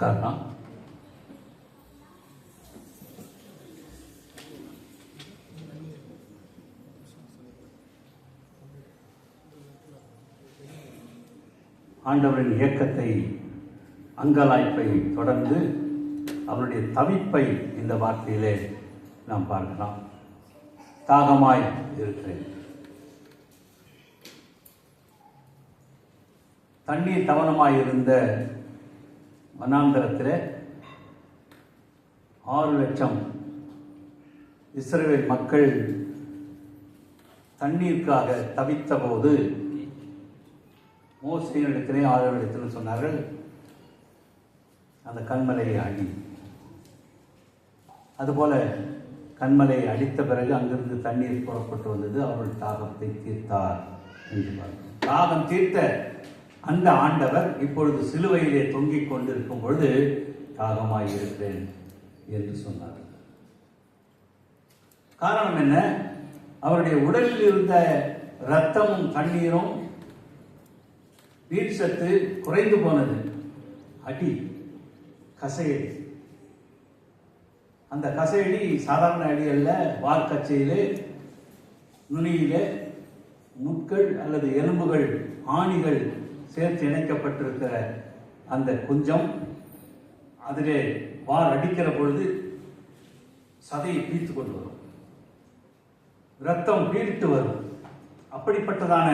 காரணம் ஆண்டவரின் இயக்கத்தை, அங்கலாய்ப்பை தொடர்ந்து அவருடைய தவிப்பை இந்த வார்த்தையிலே நாம் பார்க்கலாம். தாகமாய் இருக்கிறேன். தண்ணீர் தவனமாயிருந்த வனாந்தரத்தில் 6 லட்சம் இஸ்ரவேல் மக்கள் தண்ணீருக்காக தவித்த போது மோசேயினிடத்திலே ஆரோனிடத்திலும் சொன்னார்கள், அந்த கண்மலையை அடி. அதுபோல கண்மலையை அடித்த பிறகு அங்கிருந்து தண்ணீர் புறப்பட்டு வந்தது. அவர்கள் தாகத்தை தீர்த்தார் என்று பார்க்கிறோம். தாகம் தீர்த்த அந்த ஆண்டவர் இப்பொழுது சிலுவையிலே தொங்கிக் கொண்டிருக்கும் பொழுது தாகமாயிருக்கிறேன் என்று சொன்னார். காரணம் என்ன? அவருடைய உடலில் இருந்த இரத்தமும் தண்ணீரும் நீர் சத்து குறைந்து போனது. அடி, கசையடி. அந்த கசையடி சாதாரண அடி அல்ல. வார்க்கச்சையிலே, நுனியிலே முட்கள் அல்லது எலும்புகள், ஆணிகள் சேர்த்து இணைக்கப்பட்டிருக்கிற அந்த குஞ்சம், அதிலே வார் அடிக்கிற பொழுது சதையை பீத்து கொண்டு வரும், இரத்தம் பீரிட்டு வரும். அப்படிப்பட்டதான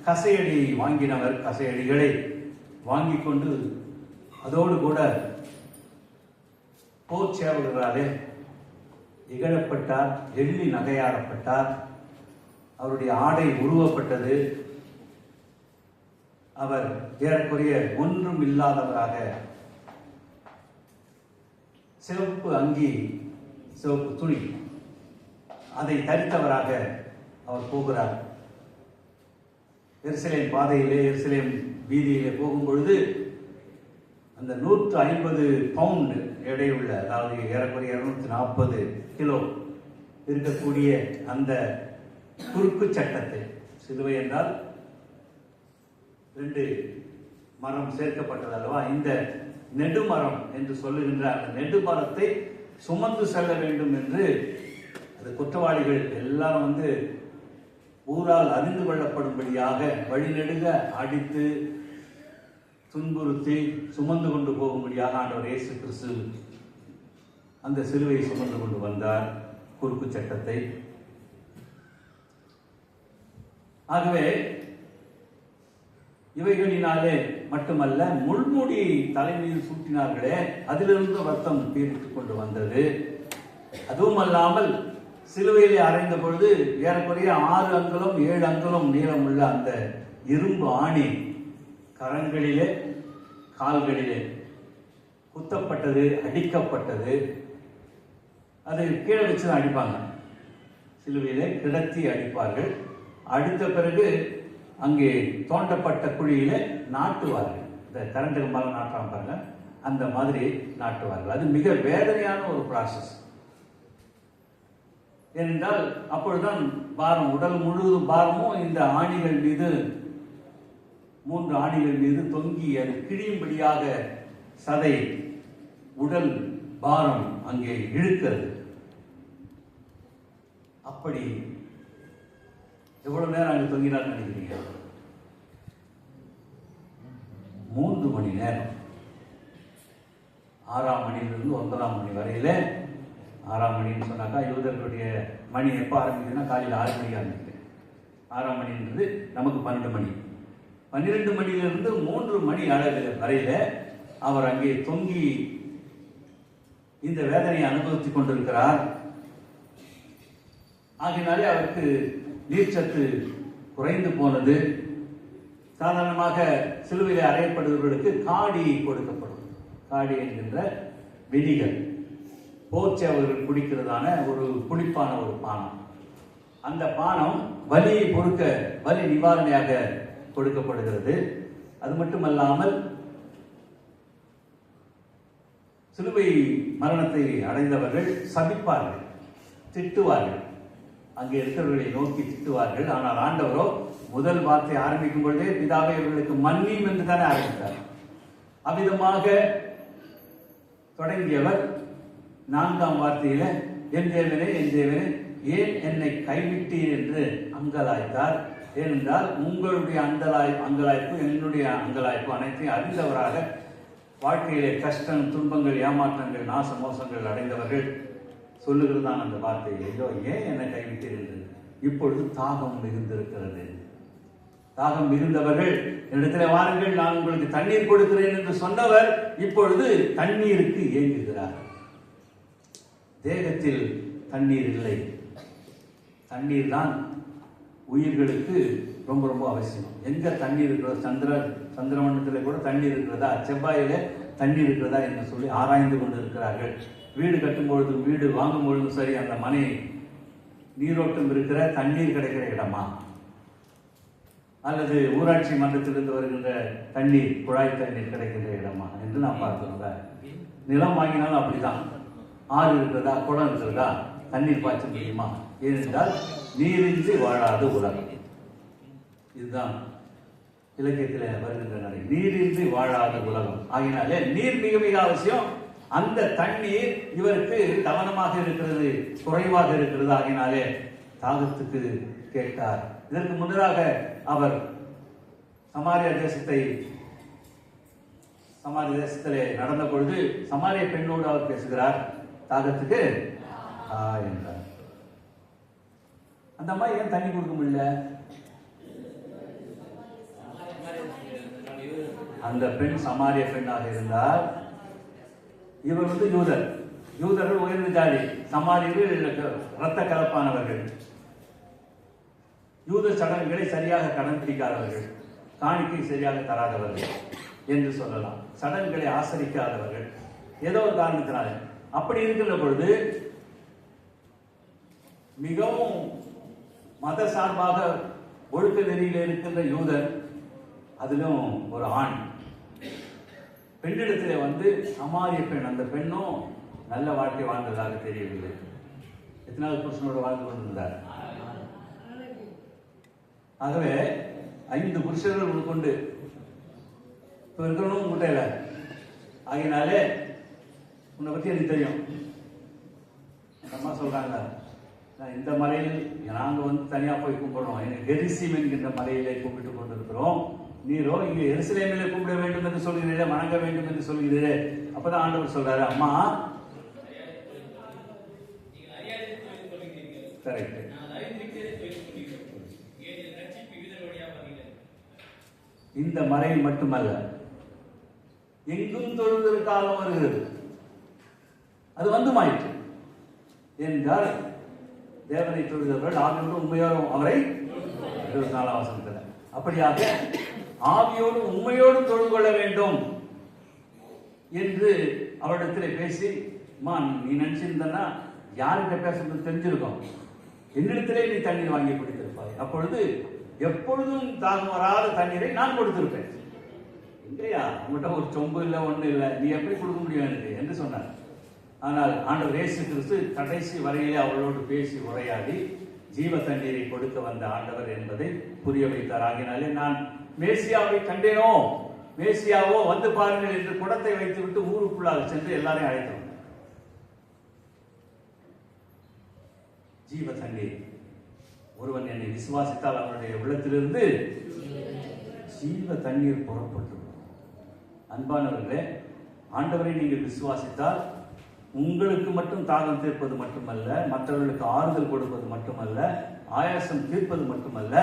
கசையடி வாங்கினவர் கசையடிகளை வாங்கி கொண்டு அதோடு கூட போர் சேவகர்களாலே இகழப்பட்டார், எள்ளி நகையாடப்பட்டார். அவருடைய ஆடை உருவப்பட்டது. அவர் ஏறக்குறைய ஒன்றும் இல்லாதவராக சிவப்பு அங்கி, சிவப்பு துணி அதை தரித்தவராக அவர் போகிறார். எருசலேம் பாதையிலே, எருசலேம் வீதியிலே போகும் பொழுது அந்த 150 பவுண்ட் எடையுள்ள, அதாவது ஏறக்குறைய 240 கிலோ இருக்கக்கூடிய அந்த குறுக்கு சட்டத்தை, சிலுவை என்றால் 2 மரம் சேர்க்கப்பட்டது அல்லவா, இந்த நெடுமரம் என்று சொல்லுகின்ற அந்த நெடுமரத்தை சுமந்து செல்ல வேண்டும் என்று அது குற்றவாளிகள் எல்லாரும் ஊரால் அறிந்து கொள்ளப்படும்படியாக வழிநெடுக அடித்து துன்புறுத்தி சுமந்து கொண்டு போகும்படியாக ஆண்டவர் இயேசு கிறிஸ்து அந்த சிலுவையை சுமந்து கொண்டு வந்தார், குறுக்கு சட்டத்தை. ஆகவே இவைகளினாலே மட்டுமல்ல, முள்முடி தலைமையில் சூட்டினார்களே, அதிலிருந்து ரத்தம் பீரிட்டுக் கொண்டு வந்தது. அதுவும் அல்லாமல் சிலுவையிலே அறைந்த பொழுது ஏறக்குறைய 6 அங்குலம் 7 அங்குலம் நீளமுள்ள அந்த இரும்பு ஆணி கரங்களிலே கால்களிலே குத்தப்பட்டது, அடிக்கப்பட்டது. அது கீழே வச்சுதான் அடிப்பாங்க. சிலுவையிலே கிடத்தி அடிப்பார்கள். அடித்த பிறகு அங்கே தோண்டப்பட்ட குழியிலே நாட்டுவார்கள். இந்த கரண்ட் கம்பால நாட்டுறாங்க பாருங்க, அந்த மாதிரி நாட்டுவார்கள். அது மிக வேதனையான ஒரு ப்ராசஸ். ஏனென்றால் அப்பொழுதுதான் பாரம், உடல் முழுவதும் பாரமும் இந்த ஆணிகள் மீது, 3 ஆணிகள் மீது தொங்கி அது கிழியும்படியாக சதை, உடல் பாரம் அங்கே இழுக்கிறது. அப்படி எவ்வளவு நேரம் அங்கே தொங்கினார் நினைக்கிறீங்க? 3 மணி நேரம். 6ஆம் மணியிலிருந்து 9ஆம் மணி வரையில. 6ஆம் மணின்னு சொன்னாக்கா யூதர்களுடைய மணி எப்போ ஆரம்பிக்குதுன்னா காலையில் 6 மணிக்கு ஆரம்பிக்குது. 6ஆம் மணின்றது நமக்கு 12 மணி. 12 மணியிலிருந்து 3 மணி அளவு வரையில அவர் அங்கே தொங்கி இந்த வேதனையை அனுபவித்துக் கொண்டிருக்கிறார். ஆகினாலே அவருக்கு நீர்ச்சத்து குறைந்து போனது. சாதாரணமாக சிலுவையிலே அறையப்படுபவர்களுக்கு காடி கொடுக்கப்படும். காடி என்கின்ற வினிகர், போர்ச்சேவர்கள் குடிக்கிறதான ஒரு புளிப்பான ஒரு பானம். அந்த பானம் வலியை பொறுக்க, வலி நிவாரணையாக கொடுக்கப்படுகிறது. அது மட்டுமல்லாமல் சிலுவை மரணத்தை அடைந்தவர்கள் சபிப்பார்கள், திட்டுவார்கள். அங்கே இருக்கிறவர்களை நோக்கி திட்டுவார்கள். ஆனால் ஆண்டவரோ முதல் வார்த்தை ஆரம்பிக்கும் பொழுதே பிதாவே இவர்களுக்கு மன்னியும் என்று தானே ஆரம்பித்தார். அவ்விதமாக தொடங்கியவர் 4ஆம் வார்த்தையில என் தேவனே என் தேவனே ஏன் என்னை கைவிட்டீர் என்று அங்கலாய்த்தார். ஏனென்றால் உங்களுடைய அங்கலாய்ப்பு என்னுடைய அங்கலாய்ப்பு அனைத்தையும் அறிந்தவராக வாழ்க்கையிலே கஷ்டம், துன்பங்கள், ஏமாற்றங்கள், நாச மோசங்கள் அடைந்தவர்கள் சொல்லுகிறதான் அந்த வார்த்தை. ஐயோ ஏன் என்னை கைவிட்டீர் என்று. இப்பொழுது தாகம் மிகுந்திருக்கிறது. தாகம் மிகுந்தவர்கள் என்னிடத்தில் வாருங்கள், நான் உங்களுக்கு தண்ணீர் கொடுக்கிறேன் என்று சொன்னவர் இப்பொழுது தண்ணீருக்கு ஏங்குகிறார். தேகத்தில் தண்ணீர் இல்லை. தண்ணீர் தான் உயிர்களுக்கு ரொம்ப ரொம்ப அவசியம். எங்க தண்ணீர் இருக்கிறதோ, சந்திரமண்டலத்தில் கூட தண்ணீர் இருக்கிறதா, செவ்வாயில தண்ணீர் இருக்கிறதா என்று சொல்லி ஆராய்ந்து கொண்டு இருக்கிறார்கள். வீடு கட்டும் பொழுதும் வீடு வாங்கும் பொழுதும் சரி, அந்த மனை நீரோட்டம் இருக்கிற தண்ணீர் கிடைக்கிற இடமா, அல்லது ஊராட்சி மன்றத்திலிருந்து வருகின்ற தண்ணீர், குழாய் தண்ணீர் கிடைக்கின்ற இடமா என்று நாம் பார்க்கிறோம். நிலம் வாங்கினாலும் அப்படிதான். ஆறு இருக்கிறதா, குளம் இருக்கிறதா, தண்ணீர் பாய்ச்ச முடியுமா? ஏனென்றால் நீரின்றி வாழாத உலகம். இதுதான் இலக்கியத்தில் வருகின்ற நிலை. நீரின்றி வாழாத உலகம் ஆகினாலே நீர் மிக மிக அவசியம். அந்த தண்ணீர் இவருக்கு கவனமாக இருக்கிறது, குறைவாக இருக்கிறது. ஆகினாலே தாகத்துக்கு கேட்டார். இதற்கு முன்னதாக அவர் சமாரியா தேசத்திலே நடந்த பொழுது சமாரிய பெண்ணோடு அவர் பேசுகிறார். தாகத்துக்கு என்றார். அந்த அம்மா ஏன் தண்ணி கொடுக்க முடியல? அந்த பெண் சமாரிய பெண்ணாக இருந்தால், இவர் யூதர். யூதர்கள் உயர்ந்த ஜாதி, சமாரியர்கள் இரத்த கலப்பானவர்கள், யூத சடங்குகளை சரியாக கடைபிடிக்காதவர்கள், காணிக்கை சரியாக தராதவர்கள் என்று சொல்லலாம். சடங்குகளை ஆசரிக்காதவர்கள், ஏதோ ஒரு காரணத்தினால. அப்படி இருக்கின்ற பொழுது மிகவும் மத சார்பாக ஒழுக்க நெறியில் இருக்கின்ற யூதர், அதிலும் ஒரு ஆண் பெண்ணிடத்தில் சமாரிய பெண், அந்த பெண்ணும் நல்ல வாழ்க்கை வாழ்ந்ததாக தெரியவில்லை. எத்தனாவது புருஷனோட வாழ்ந்து கொண்டிருந்தார். ஆகவே 5 புருஷர்கள் கொண்டு இருக்கணும் முட்டையில. ஆகினாலே உன்னை பத்தி எனக்கு தெரியும். அம்மா சொல்றாங்க, இந்த மலையில் நாங்க தனியா போய் கும்பிடுறோம், எனக்கு கெரிசீம் என்கின்ற மலையிலே கும்பிட்டு கொண்டிருக்கிறோம். நீரோ இங்க எருசலேமிலே கும்பிட வேண்டும் என்று சொல்கிறீரே, வணங்க வேண்டும் என்று சொல்கிறீரே. அப்பதான் ஆண்டவர் சொல்றாரு, அம்மா கரெக்ட், இந்த மலையில் மட்டுமல்ல எங்கும் தொழுவதற்காக வருகிறது. அது வந்துமாயிற்று என்றால் தேவனை தொழுதவர்கள் ஆவியோடு உண்மையோடு அவரை 24ஆம் வசனத்தில் அப்படியாக ஆவியோடு உண்மையோடு தொழுது கொள்ள வேண்டும் என்று அவரிடத்தில் பேசி, நீ நினைச்சிருந்தனா யார்கிட்ட பேசுறது தெரிஞ்சிருக்கும், என்னிடத்திலே நீ தண்ணீர் வாங்கி குடித்திருப்பாய். அப்பொழுது எப்பொழுதும் தாகம் வராத தண்ணீரை நான் கொடுத்திருப்பேன். இல்லையா, உங்கள்கிட்ட ஒரு சொம்பு இல்லை, ஒண்ணு இல்லை, நீ எப்படி கொடுக்க முடியும் எனக்கு என்று சொன்னார். ஆனால் ஆண்டவர் இயேசு கிறிஸ்து கடைசி வரையிலே அவளோடு பேசி உரையாடி ஜீவ தண்ணீரை கொடுக்க வந்த ஆண்டவர் என்பதை புரிய வைத்தார். ஆகினாலே நான் மேசியாவை கண்டேனோ, மேசியாவோ வந்து பாருங்கள் என்று குடத்தை வைத்துவிட்டு ஊருக்குள்ளாக சென்று எல்லாரையும் அழைத்தோம். ஜீவ தண்ணீர். ஒருவன் என்னை விசுவாசித்தால் அவனுடைய உள்ளத்திலிருந்து ஜீவ தண்ணீர் புறப்பட்டு. அன்பானவர்களே, ஆண்டவரை நீங்கள் விசுவாசித்தால் உங்களுக்கு மட்டும் தாகம் தீர்ப்பது மட்டுமல்ல, மற்றவர்களுக்கு ஆறுதல் கொடுப்பது மட்டுமல்ல, ஆயாசம் தீர்ப்பது மட்டுமல்ல,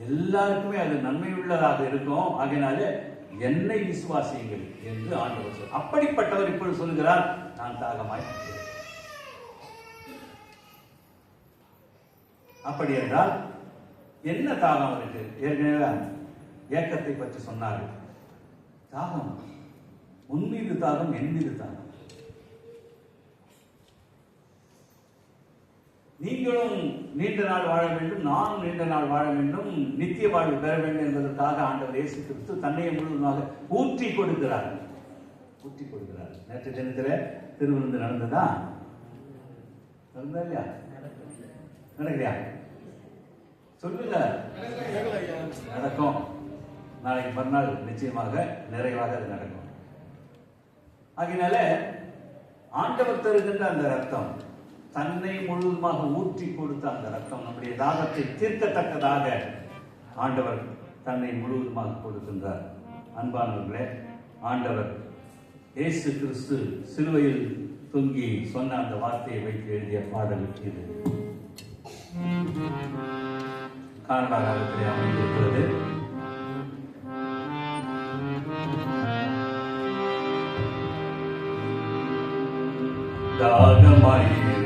எல்லாருக்குமே அது நன்மையுள்ளதாக இருக்கும். ஆகையினாலே என்னை விசுவாசியுங்கள் என்று ஆண்டவர் சொல். அப்படிப்பட்டவர் இப்பொழுது சொல்கிறார், நான் தாகமாய். அப்படி என்றால் என்ன தாகம் இருக்கு? ஏற்கனவே ஏக்கத்தை பற்றி சொன்னார்கள். தாகம், உன் மீது தாகம், என் மீது தாகம். நீங்களும் நீண்ட நாள் வாழ வேண்டும், நானும் நீண்ட நாள் வாழ வேண்டும், நித்திய வாழ்வு பெற வேண்டும் என்பதற்காக ஆண்டவர் இயேசு கிறிஸ்து தன்னையை முழுவதுமாக ஊற்றி கொடுக்கிறார். ஊற்றி கொடுக்கிறார். நேற்று தினத்தில் திருவிருந்து நடந்ததா? நடந்தா இல்லையா? நடக்கலையா? சொல்லுங்க. நடக்கும். நாளைக்கு மறுநாள் நிச்சயமாக நிறைவாக அது நடக்கும். ஆகினால ஆண்டவர் தருகின்ற அந்த ரத்தம், தன்னை முழுவதுமாக ஊற்றி கொடுத்த அந்த ரத்தம் நம்முடைய தாகத்தை தீர்க்கத்தக்கதாக ஆண்டவர் தன்னை முழுவதுமாக கொடுக்கின்றார். அன்பானவர்களே, ஆண்டவர் இயேசு கிறிஸ்து சிலுவையில் தொங்கி சொன்ன அந்த வார்த்தையை வைத்து எழுதிய பாடல் இது. கனடா ராகத்திலே அமைந்திருக்கிறது. தாகமாயிருக்கின்றேன்,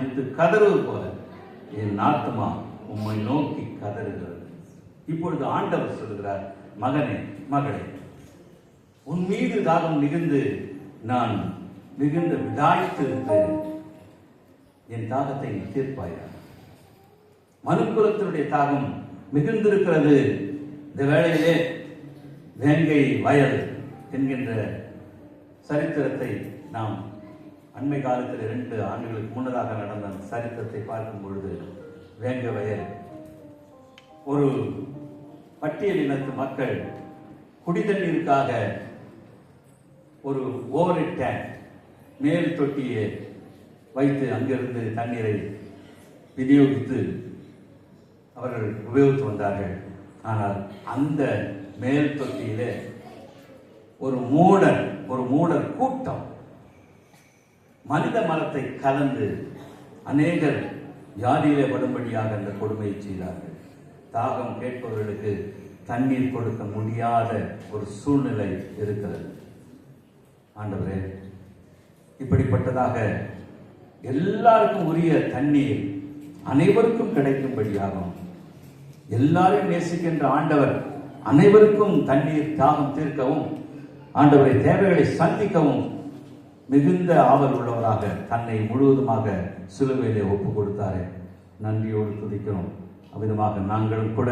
வாஞ்சித்து கதறுவது போல என் ஆத்மா உம்மை நோக்கி கதறுகிறது. இப்பொழுது ஆண்டவர் சொல்கிறார், மகனே மகளே, உன் மீது தாகம் மிகுந்து நான் மிகுந்த விடாய்த்து இருக்கிறேன். என் தாகத்தை நீ தீர்ப்பாயா? மனுக்குலத்தினுடைய தாகம் மிகுந்திருக்கிறது. இந்த வேளையிலே வேங்கை வயல் என்கின்ற சரித்திரத்தை நாம் அண்மை காலத்தில் 2 ஆண்டுகளுக்கு முன்னதாக நடந்த சரித்திரத்தை பார்க்கும் பொழுது, வேங்கை வயல் ஒரு பட்டியலினத்து மக்கள் குடிதண்ணீருக்காக ஒரு ஓவர் டேங்க் மேல் தொட்டியை வைத்து அங்கிருந்து தண்ணீரை விநியோகித்து அவர்கள் உபயோகித்து வந்தார்கள். ஆனால் அந்த மேல் தொட்டியிலே ஒரு மூடர் கூட்டம் மனித மலத்தை கலந்து அநேகர் வியாதியிலே படும்படியாக அந்த கொடுமையை செய்தார்கள். தாகம் கேட்பவர்களுக்கு தண்ணீர் கொடுக்க முடியாத ஒரு சூழ்நிலை இருக்கிறது. ஆண்டவரே, இப்படிப்பட்டதாக எல்லாருக்கும் உரிய தண்ணீர் அனைவருக்கும் கிடைக்கும்படியாகும். எல்லாரையும் நேசிக்கின்ற ஆண்டவர் அனைவருக்கும் தண்ணீர் தாகம் தீர்க்கவும், ஆண்டவரை தேவைகளை சந்திக்கவும் மிகுந்த ஆவல் உள்ளவராக தன்னை முழுவதுமாக சிலுவையிலே ஒப்பு கொடுத்தாரே, நன்றியோடு துதிக்கிறோம். அவ்விதமாக நாங்களும் கூட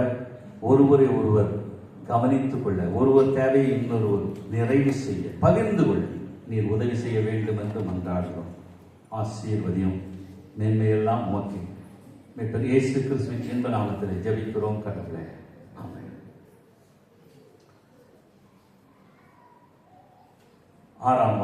ஒருவரை ஒருவர் கவனித்துக் கொள்ள, ஒருவர் தேவையை இன்னொருவர் நிறைவு செய்ய, பகிர்ந்து கொள்ள நீர் உதவி செய்ய வேண்டும் என்று மன்றாடுகிறோம். ஆசீர்வதியும் மேன்மையெல்லாம் உமக்கு மீட்பர் இயேசு கிறிஸ்துவின் இன்ப நாமத்தில் ஜெபிக்கிறோம் கடவுளே. ஆமென். 6ஆம்